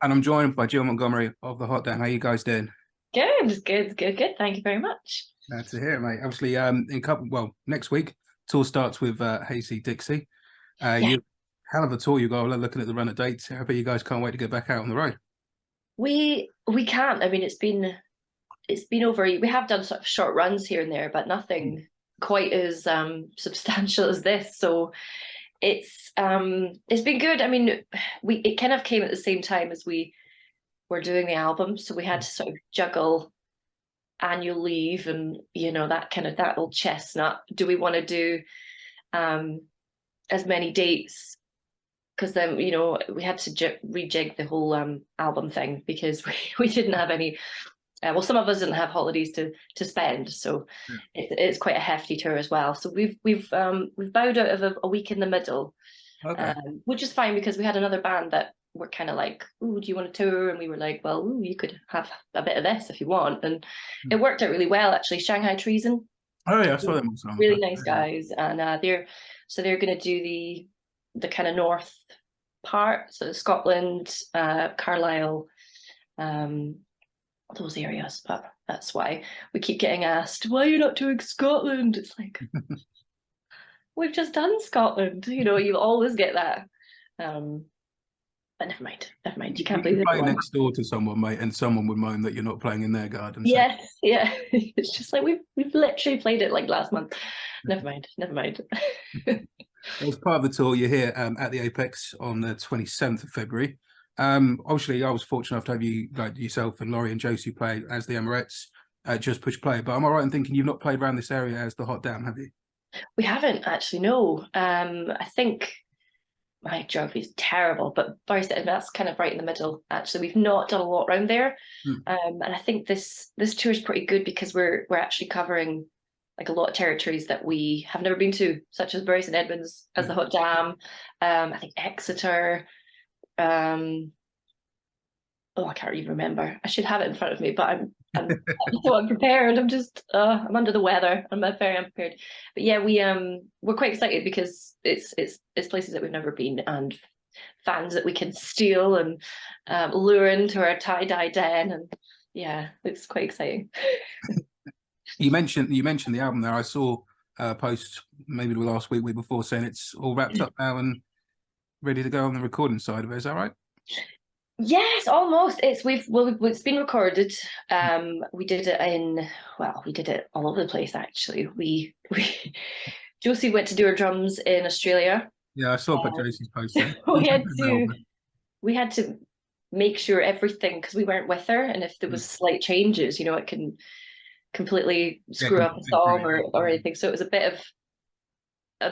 And I'm joined by Gill Montgomery of the Hot Down. How you guys doing? Good. Thank you very much. Glad to hear it, mate. Obviously, next week, tour starts with Hayseed Dixie. Yeah, You hell of a tour you got. Looking at the run of dates, I bet you guys can't wait to get back out on the road. we can't. I mean, it's been over. We have done sort of short runs here and there, but nothing quite as substantial as this. So it's been good. I mean, we it kind of came at the same time as we were doing the album, so we had to sort of juggle annual leave and that old chestnut. Do we want to do um as many dates? Because then we had to rejig the whole album thing because we didn't have any. Well, some of us didn't have holidays to spend, so it's quite a hefty tour as well. So we've bowed out of a week in the middle, Okay. which is fine because we had another band that were kind of like, "Ooh, do you want to tour?" And we were like, "Well, ooh, you could have a bit of this if you want." And it worked out really well, actually. Shanghai Treason, Oh yeah, I saw them on some. really nice guys, and they're going to do the kind of north part, so Scotland, Carlisle, um, those areas. But that's why we keep getting asked, "Why are you not doing Scotland?" It's like we've just done Scotland. You always get that. Um, but never mind, never mind. You can't You please can play everyone. next door to someone, mate, and someone would moan that you're not playing in their garden. So Yes, yeah. It's just like we've literally played it like last month. Never mind, never mind. as part of the tour, you're here at the Apex on the 27th of February. Obviously, I was fortunate enough to have you, like yourself and Laurie and Josie, play as the Amorettes, Just Push Play. But am I right in thinking you've not played around this area as the Hot Damn, have you? We haven't actually, no. I think my geography is terrible, but Bury St Edmunds kind of right in the middle. Actually, we've not done a lot around there, Hmm. and I think this tour is pretty good because we're actually covering like a lot of territories that we have never been to, such as Bury St Edmunds as Yeah. the Hot Dam. I think Exeter. Um, oh, I can't even remember. I should have it in front of me, but I'm so unprepared. I'm under the weather. I'm very unprepared. But yeah, we're quite excited because it's places that we've never been and fans that we can steal and lure into our tie-dye den, and yeah, it's quite exciting. You mentioned the album there. I saw a post maybe the last week before saying it's all wrapped up now and ready to go on the recording side of it. Is that right? Yes, almost. It's been recorded. We did it we did it all over the place actually. We Josie went to do her drums in Australia. Yeah, I saw Josie's post there. we had to Melbourne. we had to make sure everything, because we weren't with her, and if there was slight changes, it can completely Yeah, screw up a complete song great. or anything. So it was a bit a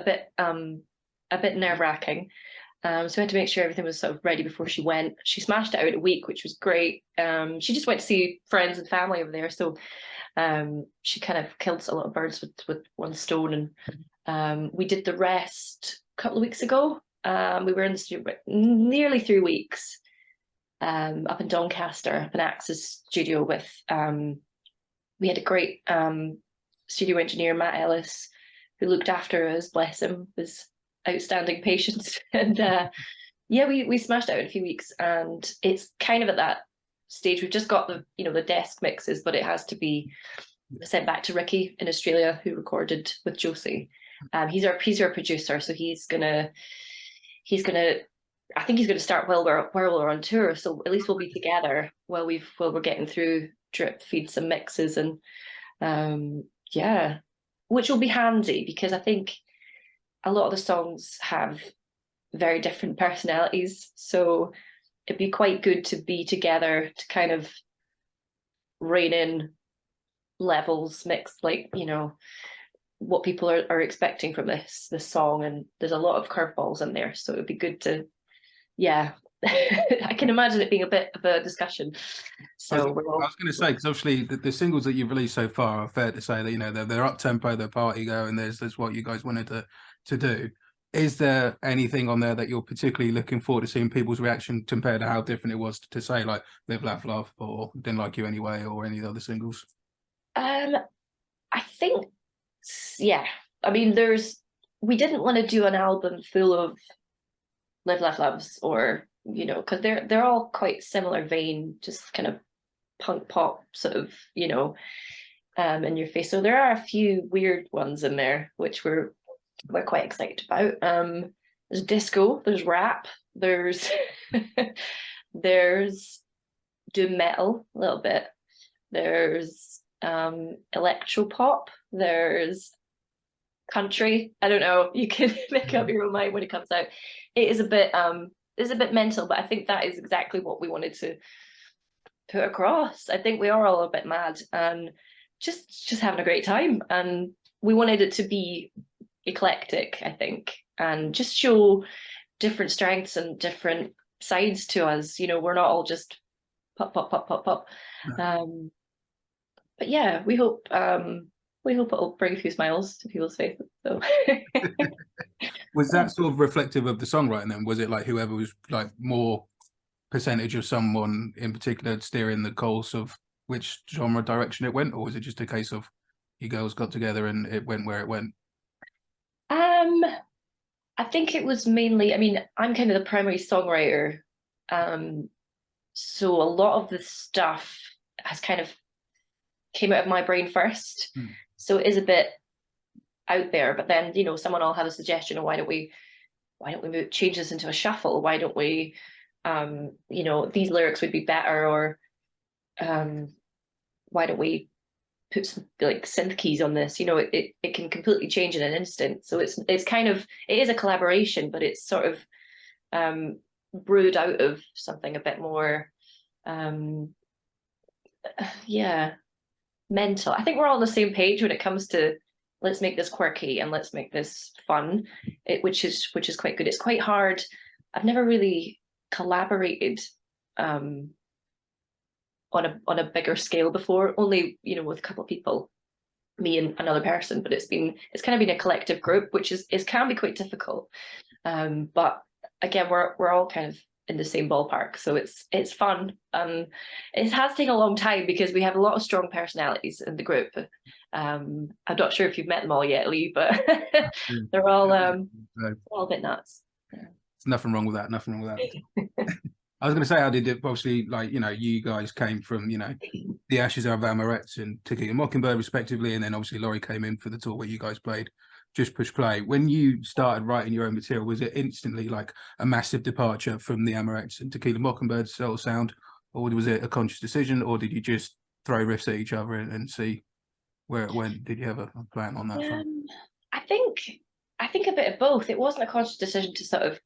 bit nerve-wracking. So we had to make sure everything was sort of ready before she went. She smashed it out in a week, which was great. She just went to see friends and family over there, so she kind of killed a lot of birds with one stone. And we did the rest a couple of weeks ago. We were in the studio nearly 3 weeks, up in Doncaster, up in Axe's studio with. We had a great studio engineer, Matt Ellis, who looked after us. Bless him, was outstanding patience. And yeah, we smashed out in a few weeks, and it's kind of at that stage. We've just got the desk mixes, but it has to be sent back to Ricky in Australia, who recorded with Josie. He's our producer, so he's gonna I think he's gonna start while we're on tour. So at least we'll be together while we're getting through drip feed some mixes. And yeah, which will be handy because I think a lot of the songs have very different personalities. So it'd be quite good to be together to kind of rein in levels, mixed, like, what people are expecting from this song. And there's a lot of curveballs in there. So it'd be good to, yeah. I can imagine it being a bit of a discussion. I was, So we're I all was going to say because obviously the singles that you've released so far are fair to say that they're up tempo, they're party going. There's what you guys wanted to do. Is there anything on there that you're particularly looking forward to seeing people's reaction compared to how different it was to say like Live Laugh Love or Didn't Like You Anyway or any of the other singles? um I think, yeah. I mean, we didn't want to do an album full of Live Laugh Loves or you know, because they're all quite similar vein, just kind of punk pop sort of, you know, in your face. So there are a few weird ones in there, which we're quite excited about. There's disco, there's rap, there's there's doom metal a little bit, there's electro pop, there's country. I don't know, you can make up your own mind when it comes out. It is a bit mental, but I think that is exactly what we wanted to put across. I think we are all a bit mad and just having a great time, and we wanted it to be eclectic, I think, and just show different strengths and different sides to us. You know, we're not all just pop pop pop pop pop. But yeah, we hope it'll bring a few smiles to people's faces. So Was that sort of reflective of the songwriting then? Was it like whoever was like more percentage of someone in particular steering the course of which genre direction it went, or was it just a case of you girls got together and it went where it went? I think it was mainly, I mean, I'm kind of the primary songwriter. So a lot of the stuff has kind of came out of my brain first. So it is a bit out there, but then, you know, someone will have a suggestion of why don't we change this into a shuffle? Why don't we, you know, these lyrics would be better, or why don't we put some like synth keys on this? You know, it can completely change in an instant. So it's kind of, it is a collaboration, but it's sort of brewed out of something a bit more yeah, mental. I think we're all on the same page when it comes to let's make this quirky and let's make this fun, which is quite good. It's quite hard. I've never really collaborated on a bigger scale before, only, you know, with a couple of people, me and another person, but it's kind of been a collective group, which can be quite difficult. But again, we're all kind of in the same ballpark, so it's fun. It has taken a long time because we have a lot of strong personalities in the group. I'm not sure if you've met them all yet, Lee, but they're all a bit nuts. There's nothing wrong with that. Nothing wrong with that. I was going to say, how did it, obviously, like, you know, you guys came from, you know, the Ashes of Amorettes and To Kill a Mockingbird, respectively, and then obviously Laurie came in for the tour where you guys played Just Push Play. When you started writing your own material, was it instantly like a massive departure from the Amorettes and To Kill a Mockingbird sort of sound, or was it a conscious decision, or did you just throw riffs at each other and see where it went? Did you have a plan on that front? I think a bit of both. It wasn't a conscious decision to sort of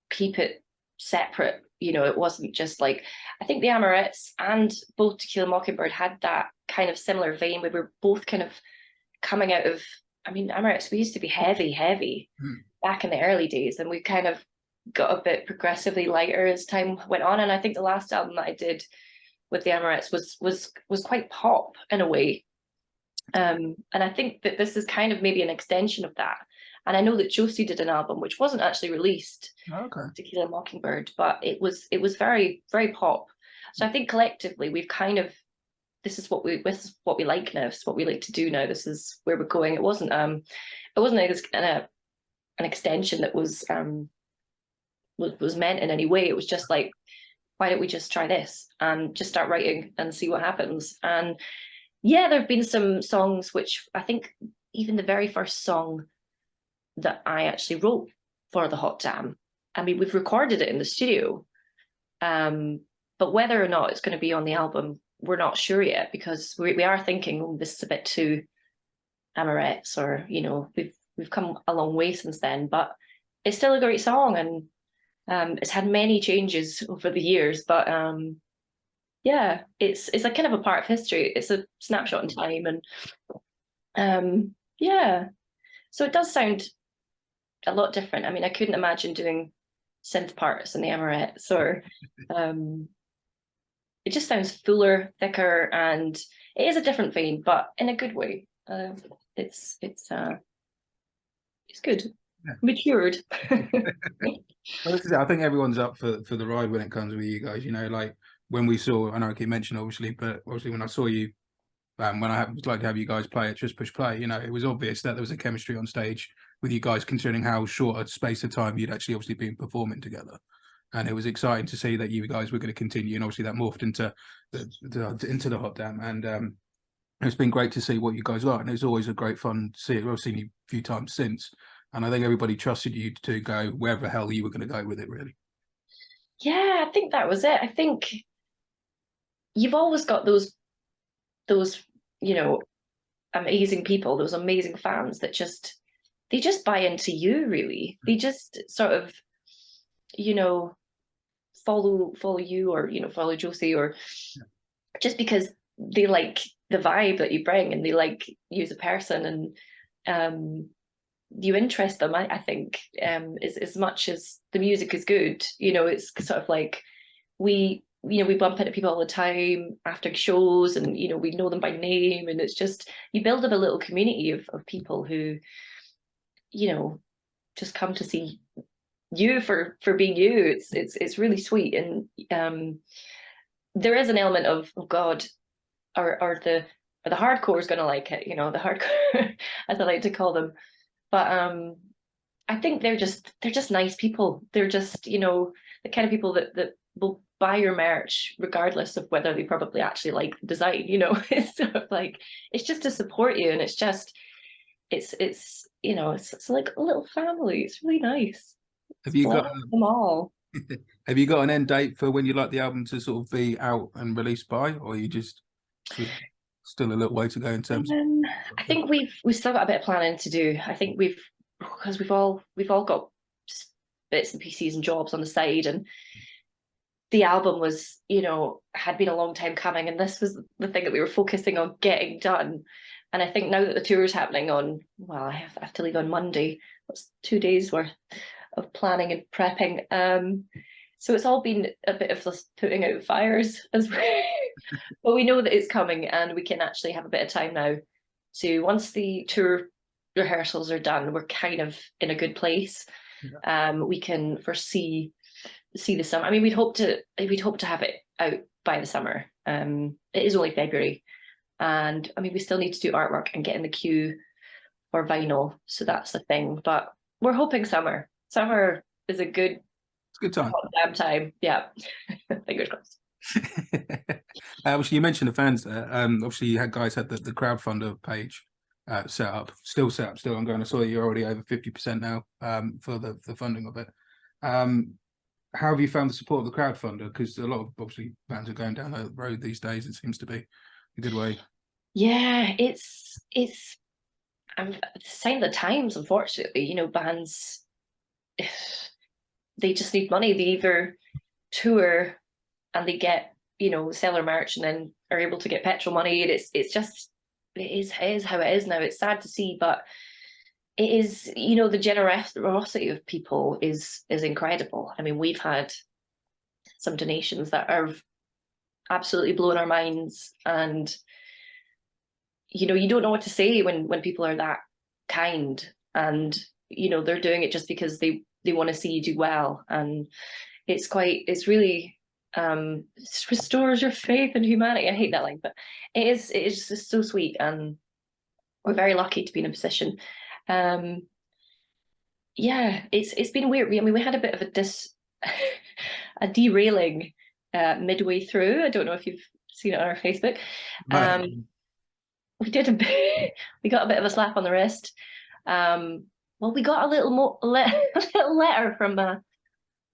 keep it separate. You know, it wasn't just like, I think the Amorettes and both To Kill a Mockingbird had that kind of similar vein. We were both kind of coming out of, I mean, Amorettes, we used to be heavy back in the early days, and we kind of got a bit progressively lighter as time went on. And I think the last album that I did with the Amorettes was quite pop in a way. And I think that this is kind of maybe an extension of that. And I know that Josie did an album which wasn't actually released, To Kill a Mockingbird, but it was very, very pop. So I think collectively we've kind of, this is what we like now, this is what we like to do now, this is where we're going. It wasn't an extension that was meant in any way. It was just like, why don't we just try this and just start writing and see what happens? And yeah, there have been some songs which I think even the very first song that I actually wrote for the Hot Dam, I mean, we've recorded it in the studio, but whether or not it's going to be on the album, we're not sure yet, because we are thinking, oh, this is a bit too Amorettes, or, you know, we've come a long way since then, but it's still a great song, and it's had many changes over the years, but yeah, it's a kind of a part of history. It's a snapshot in time, and yeah, so it does sound a lot different. I mean, I couldn't imagine doing synth parts in the Amorettes, or it just sounds fuller, thicker, and it is a different vein, but in a good way. It's good. Yeah. Matured. Well, this is it. I think everyone's up for the ride when it comes with you guys. You know, like when we saw, I know I keep mentioning obviously, but obviously when I saw you, when I would like to have you guys play at Just Push Play, you know, it was obvious that there was a chemistry on stage, with you guys, considering how short a space of time you'd actually obviously been performing together. And it was exciting to see that you guys were going to continue, and obviously that morphed into the Hot Damn. And it's been great to see what you guys are, and it's always a great fun to see it. I've seen you a few times since, and I think everybody trusted you to go wherever the hell you were going to go with it, really. Yeah, I think that was it. I think you've always got those you know, amazing people, those amazing fans that they just buy into you, really. They just sort of, you know, follow you, or, you know, follow Josie, or just because they like the vibe that you bring, and they like you as a person, and you interest them, I think, as much as the music is good. You know, it's sort of like we bump into people all the time after shows, and, you know, we know them by name, and it's just, you build up a little community of people who, you know, just come to see you for being you. It's really sweet. And there is an element of, oh God, are the hardcore is going to like it, you know, the hardcore as I like to call them. But I think they're just nice people. They're just, you know, the kind of people that will buy your merch regardless of whether they probably actually like the design, you know. It's sort of like, it's just to support you, and it's just, it's you know, it's like a little family. It's really nice. Have you got Them all. have you got an end date for when you'd like the album to sort of be out and released by, or are you just still a little way to go in terms of... I think we've still got a bit of planning to do. I think because we've all got bits and pieces and jobs on the side, and the album was, you know, had been a long time coming, and this was the thing that we were focusing on getting done. And I think now that the tour is happening on, well, I have to leave on Monday. That's 2 days worth of planning and prepping. So it's all been a bit of just putting out fires as well. But we know that it's coming, and we can actually have a bit of time now to, once the tour rehearsals are done, we're kind of in a good place. Yeah. We can foresee the summer. I mean, we'd hope to have it out by the summer. It is only February, and I mean, we still need to do artwork and get in the queue for vinyl, so that's the thing. But we're hoping summer. Summer is a good time. Damn time. Yeah. Fingers crossed. Obviously, you mentioned the fans there. Obviously, you guys had the crowdfunder page still set up, still ongoing. I saw that you're already over 50% now for the funding of it. How have you found the support of the crowdfunder? Because a lot of, obviously, bands are going down that road these days. It seems to be a good way. Yeah, it's the sign of the times, unfortunately. You know, bands, they just need money. They either tour and they get, you know, sell their merch, and then are able to get petrol money. And it is how it is now. It's sad to see, but it is, you know, the generosity of people is incredible. I mean, we've had some donations that are absolutely blowing our minds, and, you know, you don't know what to say when people are that kind, and, you know, they're doing it just because they want to see you do well. And it's really restores your faith in humanity. I hate that line, but it is just so sweet, and we're very lucky to be in a position. Yeah, it's been weird. I mean, we had a bit of a derailing midway through. I don't know if you've seen it on our Facebook. We did we got a bit of a slap on the wrist. Well, we got a little letter from a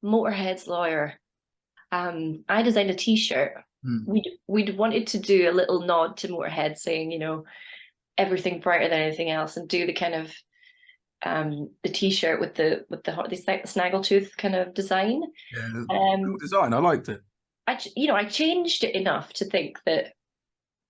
Motorhead's lawyer. I designed a T-shirt. We'd wanted to do a little nod to Motorhead, saying, you know, everything brighter than anything else, and do the kind of the T-shirt with the snaggletooth kind of design. Yeah, design. I liked it. I changed it enough to think that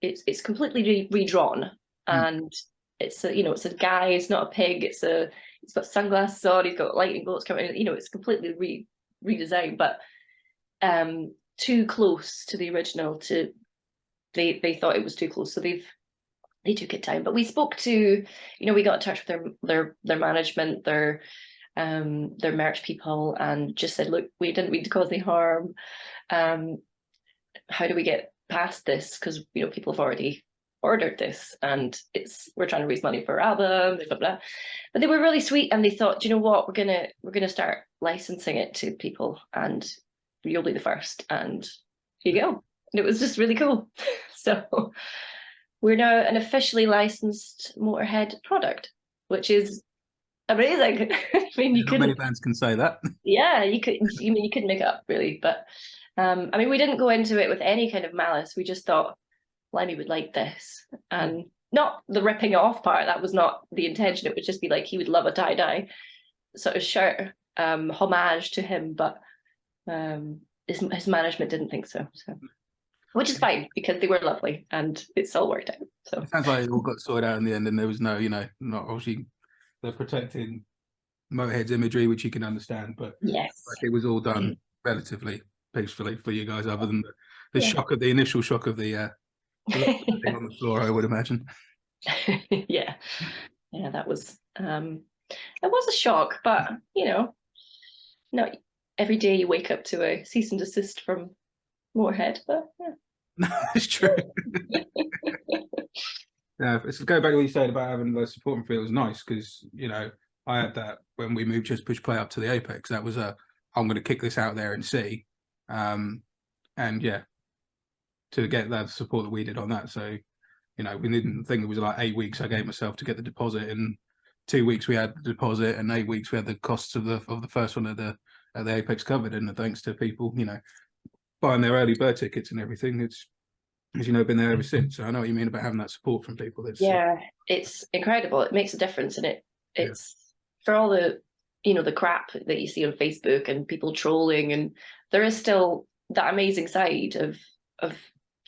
it's completely redrawn, and it's a guy. It's not a pig. He's got sunglasses on. He's got lightning bolts coming. You know, it's completely redesigned, but too close to the original. They thought it was too close, so they took it down. But we spoke to, we got in touch with their management, their merch people, and just said, look, we didn't mean to cause any harm. How do we get past this? Because people have already ordered this, and we're trying to raise money for our album, blah, blah, blah. But they were really sweet, and they thought, you know what, we're gonna start licensing it to people, and you'll be the first, and here you go. And it was just really cool. So we're now an officially licensed Motorhead product, which is amazing. I mean, you Not many bands can say that. yeah, you couldn't make it up, really. But I mean, we didn't go into it with any kind of malice. We just thought Limey would like this, and not the ripping off part. That was not the intention. It would just be like he would love a tie-dye sort of shirt, homage to him. But his management didn't think so. Which is fine, because they were lovely and it's all worked out. So it sounds like it all got sorted out in the end, and there was no, not obviously they're protecting Motorhead's imagery, which you can understand, but yes, like it was all done relatively peacefully for you guys, other than the shock of the initial shock of the thing on the floor, I would imagine. yeah, that was a shock, but not every day you wake up to a cease and desist from Motorhead, but yeah. No, it's true. Yeah, let's go back to what you said about having the support and feel. It was nice because I had that when we moved Just Push Play up to the Apex. That was I'm going to kick this out there and see, and yeah, to get that support that we did on that. So we didn't think it was like 8 weeks I gave myself to get the deposit. In 2 weeks we had the deposit, and 8 weeks we had the costs of the first one at the Apex covered. And thanks to people, buying their early bird tickets and everything, it's, as been there ever since. So I know what you mean about having that support from people. It's incredible. It makes a difference, and it's for all the the crap that you see on Facebook and people trolling, and there is still that amazing side of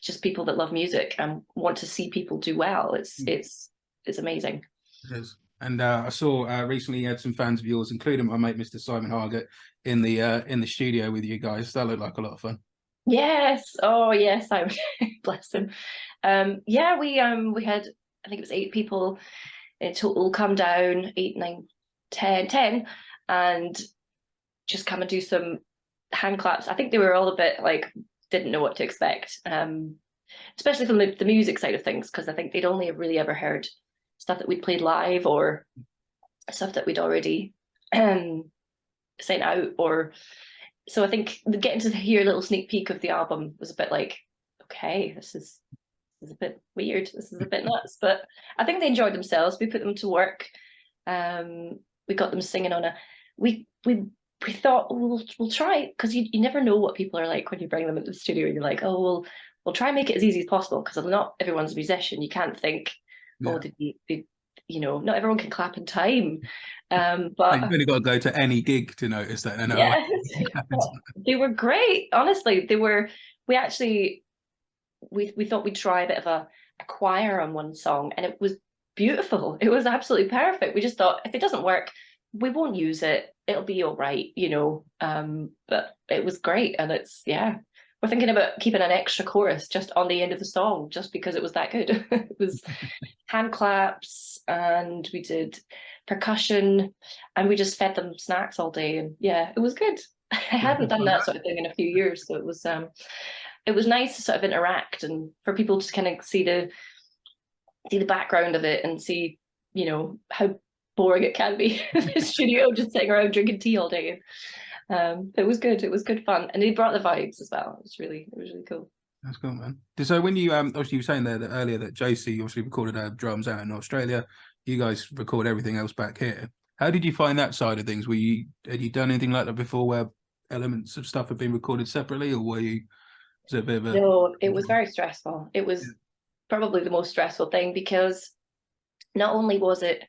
just people that love music and want to see people do well. It's amazing. It is. And I saw recently you had some fans of yours, including my mate Mr. Simon Hargett, in the studio with you guys. That looked like a lot of fun. Yes. Oh yes, I bless him. Yeah, we had, I think it was 8 people in total come down, 8, 9, 10, and just come and do some hand claps. I think they were all a bit like didn't know what to expect, especially from the music side of things, because I think they'd only really ever heard stuff that we'd played live or stuff that we'd already sent out, or so I think getting to hear a little sneak peek of the album was a bit like, okay, this is a bit weird, this is a bit nuts, but I think they enjoyed themselves. We put them to work. We got them singing on we thought, we'll try, because you never know what people are like when you bring them into the studio. You're like, oh, we'll try and make it as easy as possible, because not everyone's a musician. You can't think, not everyone can clap in time. But you've only got to go to any gig to notice that. They were great. Honestly, they were. We actually we thought we'd try a bit of a choir on one song, and it was beautiful. It was absolutely perfect. We just thought, if it doesn't work, we won't use it. It'll be all right, but it was great. And we're thinking about keeping an extra chorus just on the end of the song, just because it was that good. It was hand claps, and we did percussion, and we just fed them snacks all day, and it was good. I hadn't done that sort of thing in a few years, so it was nice to sort of interact, and for people to kind of see the background of it, and see how boring it can be in the studio, just sitting around drinking tea all day. It was good. It was good fun, and they brought the vibes as well. It was really cool. That's cool, man. So when you obviously you were saying there that earlier that JC obviously recorded drums out in Australia, you guys record everything else back here. How did you find that side of things? Had you done anything like that before, where elements of stuff have been recorded separately, or was it a bit of a... No, it was very stressful. It was probably the most stressful thing, because not only was it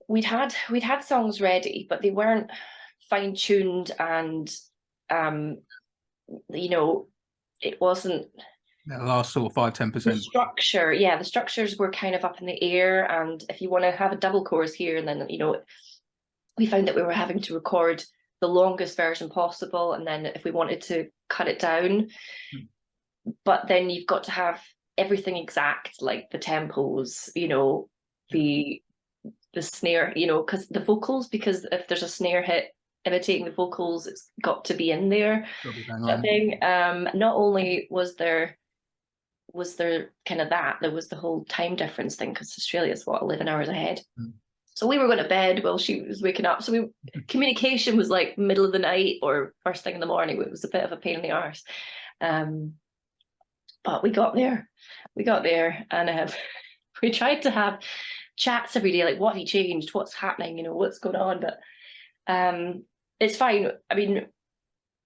we'd had songs ready, but they weren't fine-tuned, and it wasn't the last sort of 5-10%. the structure. The structures were kind of up in the air, and if you want to have a double chorus here, and then we found that we were having to record the longest version possible, and then if we wanted to cut it down, but then you've got to have everything exact, like the tempos, the snare, because the vocals, because if there's a snare hit imitating the vocals, it's got to be in there. Not only was there was there kind of that. There was the whole time difference thing because Australia's what, 11 hours ahead. Mm. So we were going to bed while she was waking up. So communication was like middle of the night or first thing in the morning. It was a bit of a pain in the arse. But we got there. We got there, and we tried to have chats every day, like what have you changed? What's happening? You know, what's going on? But it's fine. I mean,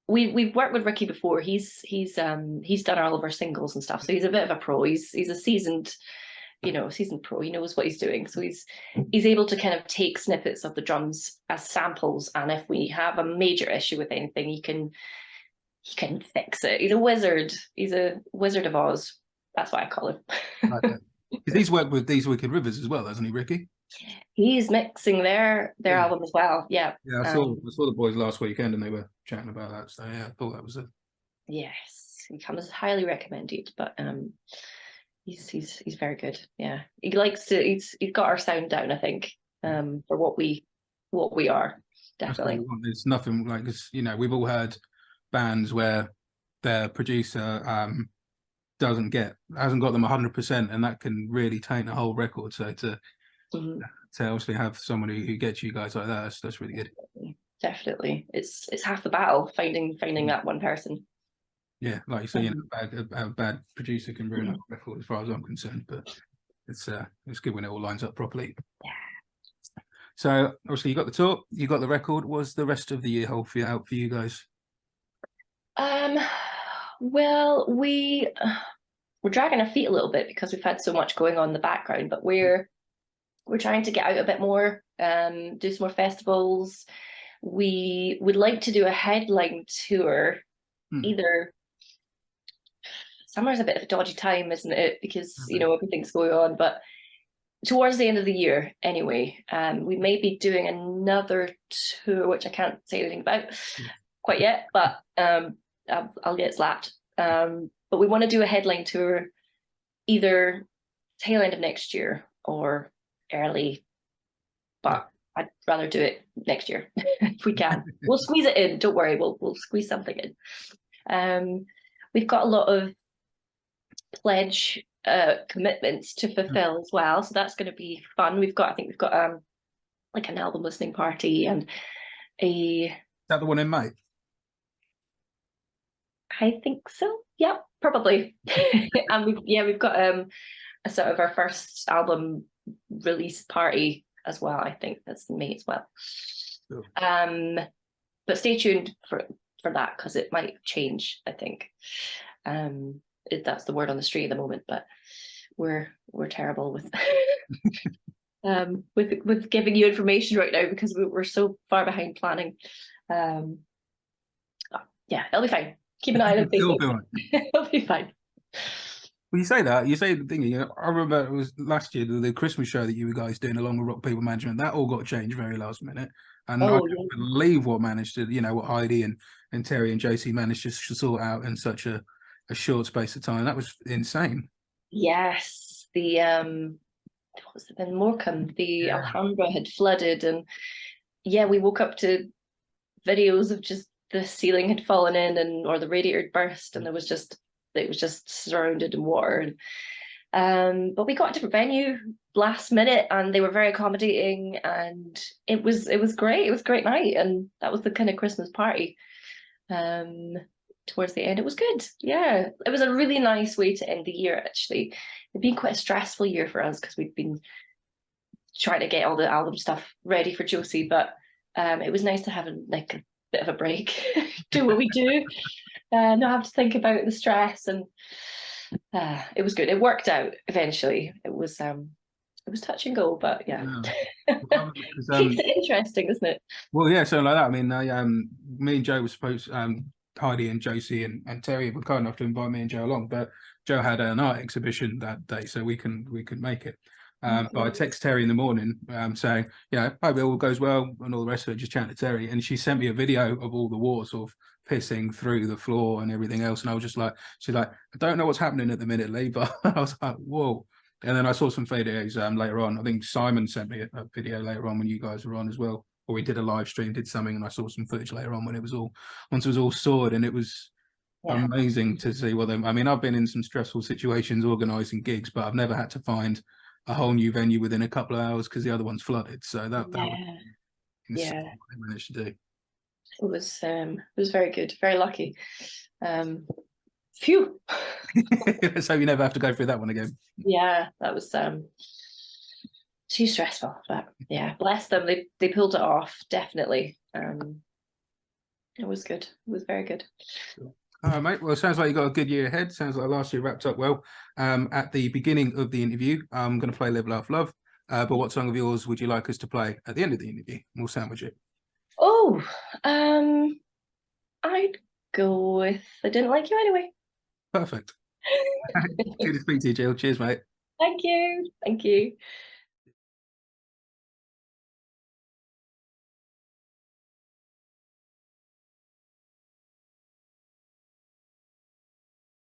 we've worked with Ricky before. He's done all of our singles and stuff. So he's a bit of a pro. He's a seasoned pro. He knows what he's doing. So he's able to kind of take snippets of the drums as samples, and if we have a major issue with anything, he can fix it. He's a wizard. He's a Wizard of Oz. That's what I call him. Because he's worked with These Wicked Rivers as well, hasn't he, Ricky? He's mixing their album as well. Yeah. Yeah, I saw the boys last weekend and they were chatting about that. So yeah, I thought that was it. Yes, he comes highly recommended. But he's very good. Yeah, he likes to. He's got our sound down, I think, for what we are. Definitely. There's nothing like this. You know, we've all heard bands where their producer hasn't got them 100%, and that can really taint a whole record. So to obviously have someone who gets you guys like that, that's really good. Definitely, it's half the battle finding that one person. Yeah, like you say, you know, a bad producer can ruin a record, as far as I'm concerned. But it's good when it all lines up properly. Yeah. So obviously you got the tour, you got the record. Was the rest of the year hold out for you guys? Well, we're dragging our feet a little bit because we've had so much going on in the background, but we're trying to get out a bit more, do some more festivals. We would like to do a headline tour. Either summer's a bit of a dodgy time, isn't it? Because you know, everything's going on, but towards the end of the year anyway, we may be doing another tour, which I can't say anything about quite yet, but I'll get slapped. But we want to do a headline tour either tail end of next year or early, but I'd rather do it next year if we can. We'll squeeze it in, don't worry, we'll squeeze something in. We've got a lot of pledge commitments to fulfill as well, so that's going to be fun. I think we've got like an album listening party and Is that the one in May? I think so. Yeah, probably. And we've got a sort of our first album release party as well. I think that's in May as well. Sure. But stay tuned for that because it might change. I think that's the word on the street at the moment. But we're terrible with with giving you information right now because we're so far behind planning. Yeah, it'll be fine. Keep an eye on Facebook. It'll be fine. Well, you say that. You say the thing. You know, I remember it was last year the Christmas show that you guys doing along with Rock People Management. That all got changed very last minute, and I can't believe what managed to, you know, what Heidi and Terry and Josie managed to sort out in such a short space of time. That was insane. Yes, what's it been? Morecambe, the Alhambra had flooded, and we woke up to videos of just the ceiling had fallen in or the radiator had burst, and it was just surrounded in water. But we got a different venue last minute, and they were very accommodating, and it was great. It was a great night, and that was the kind of Christmas party. Towards the end, it was good. Yeah, it was a really nice way to end the year. Actually, it'd been quite a stressful year for us because we'd been trying to get all the album stuff ready for Josie, but it was nice to have a bit of a break, do what we do, not have to think about the stress, and it was good. It worked out eventually. It was touch and go, but keeps it interesting, isn't it? Well, yeah, so like that. I mean, me and Joe were supposed, Heidi and Josie and Terry were kind enough to invite me and Joe along, but Joe had an art exhibition that day, so we couldn't make it. But I text Terry in the morning saying, you know, hope it all goes well and all the rest of it, just chatting to Terry. And she sent me a video of all the water sort of pissing through the floor and everything else. And I was just like, she's like, I don't know what's happening at the minute, Lee, but I was like, whoa. And then I saw some videos later on. I think Simon sent me a video later on when you guys were on as well. Or we did a live stream, did something, and I saw some footage later on when once it was all sorted, and it was Yeah. amazing to see what them. I mean, I've been in some stressful situations organising gigs, but I've never had to find a whole new venue within a couple of hours because the other one's flooded. So that was Yeah. insane Yeah. what they managed to do. It was very good, very lucky. Phew. So you never have to go through that one again. Yeah, that was too stressful. But yeah, bless them. They pulled it off, definitely. It was good. It was very good. All right, mate. Well, it sounds like you got a good year ahead. Sounds like last year wrapped up well. At the beginning of the interview, I'm going to play Live, Laugh, Love. But what song of yours would you like us to play at the end of the interview? We'll sandwich it. Oh, I'd go with I Didn't Like You Anyway. Perfect. Good to speak to you, Jill. Cheers, mate. Thank you. Thank you.